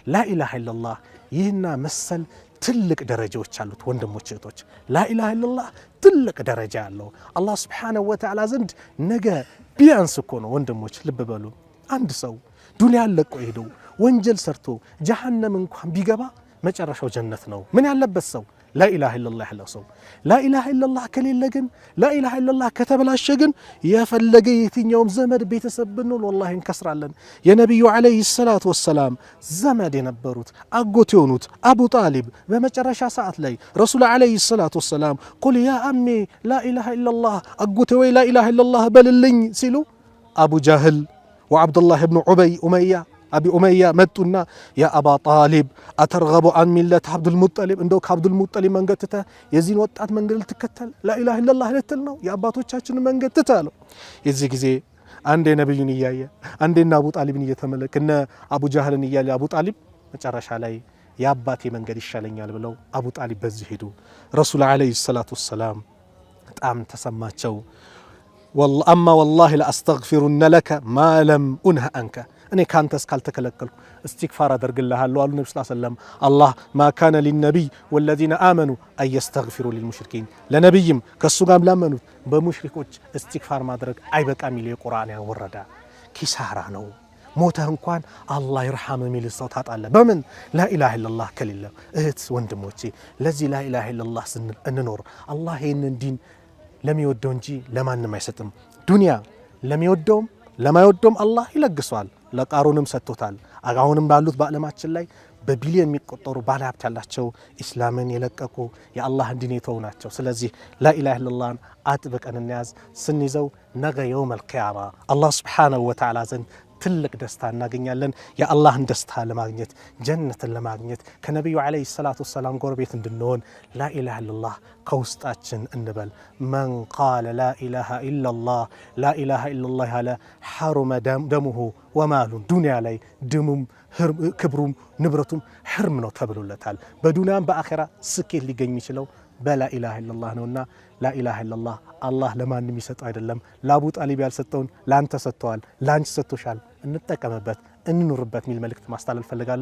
ላኢላሃ ኢለላህ ይህና መሰል ትልቅ ደረጃዎች አሉት ወንድሞች እህቶች። ላኢላሃ ኢለላህ ትልቅ ደረጃ አለው አላህ ሱብሓነሁ ወተዓላ ዘንድ። ነገ ቢያንስ እኮ ነው ወንድሞች ልብ በሉ፣ አንድ ሰው ዱንያን ለቆ ሄዶ ወንጀል ሰርቶ ጀሃነም እንኳን ቢገባ መጨረሻው ጀነት ነው ምን ያለበት ሰው ላኢላሃ ኢለላህ ያለው ሰው። ላኢላሃ ኢለላህ ከሌለ ግን ላኢላሃ ኢለላህ ከተበላሸ ግን የፈለገ የትኛውም ዘመድ ቤተሰብ ብንል ወላሂ እንከስራለን። የነቢዩ ዓለይሂ ሰላቱ ወሰላም ዘመድ የነበሩት አጎት የሆኑት አቡ ጣሊብ በመጨረሻ ሰዓት ላይ ረሱል ዓለይሂ ሰላቱ ወሰላም ቁል ያ አሚ ላኢላሃ ኢለላህ አጎቴ ወይ ላኢላሃ ኢለላህ በልልኝ ሲሉ አቡ ጃህል ወዓብዱላህ ብኑ አቢ ኡመያ መጡና ያ አባ ጣሊብ አተርገቡ አን ሚለት አብዱልሙጠሊብ፣ እንደው ከአብዱልሙጠሊብ መንገድ ትተህ የዚህን ወጣት መንገድ ልትከተል ላኢላሃ ኢለላህ ልትል ነው? የአባቶቻችንን መንገድ ትተህ አለው። የዚህ ጊዜ አንዴ ነብዩን እያየ አንዴና አቡ ጣሊብን እየተመለከ እነ አቡ ጃህልን እያለ አቡ ጣሊብ መጨረሻ ላይ የአባቴ መንገድ ይሻለኛል ብለው አቡ ጣሊብ በዚህ ሄዱ። ረሱል ዓለይሂ ሰላቱ ወሰላም በጣም ተሰማቸው። አማ ወላሂ ለአስተግፊሩነ ለከ ማ ለም ኡንሀ አንከ፣ እኔ ካንተ እስካልተከለከልኩ እስቲግፋር አደርግልሃለሁ አሉ ነቢ ስ ሰለም። አላህ ማ ካነ ሊነቢይ ወለዚነ አመኑ አየስተግፊሩ ሊልሙሽሪኪን፣ ለነቢይም ከእሱ ጋር ላመኑት በሙሽሪኮች እስቲግፋር ማድረግ አይበቃም የሚል የቁርአን ያወረዳ። ኪሳራ ነው። ሞተህ እንኳን አላህ ይርሐም የሚል ሰው ታጣለህ። በምን ላኢላሃ ኢለላህ ከሌለ። እህት ወንድሞቼ ለዚህ ላኢላሃ ኢለላህ ስንል እንኖር። አላህ ይህንን ዲን ለሚወደው እንጂ ለማንም አይሰጥም። ዱንያ ለሚወደውም ለማይወደውም አላህ ይለግሷል። ለቃሩንም ሰጥቶታል። አሁንም ባሉት በዓለማችን ላይ በቢሊዮን የሚቆጠሩ ባለሀብት ያላቸው ኢስላምን የለቀቁ የአላህን ዲን የተው ናቸው። ስለዚህ ላኢላሃ ኢለላህን አጥብቀን እንያዝ። ስንይዘው ነገ የውመል ቂያማ አላህ ሱብሓነሁ ወተዓላ ዘንድ ትልቅ ደስታ እናገኛለን። የአላህን ደስታ ለማግኘት ጀነትን ለማግኘት ከነቢዩ ዓለይሂ ሰላቱ ወሰላም ጎረቤት እንድንሆን ላኢላሃ ኢለላህ ከውስጣችን እንበል። መን ቃለ ላኢላሃ ኢለላህ ላኢላሃ ኢለላህ ያለ ሐሩመ ደሙሁ ወማሉን፣ ዱንያ ላይ ደሙም ክብሩም ንብረቱም ሕርም ነው ተብሎለታል። በዱንያም በአኼራ ስኬት ሊገኝ የሚችለው በላኢላሃ ኢለላህ ነውና ላኢላሃ ኢለላህ አላህ ለማንም የሚሰጠው አይደለም። ለአቡ ጣሊብ ያልሰጠውን ለአንተ ሰጥተዋል፣ ለአንቺ ሰጥቶሻል። እንጠቀምበት፣ እንኑርበት የሚል መልእክት ማስተላለፍ ፈልጋለሁ።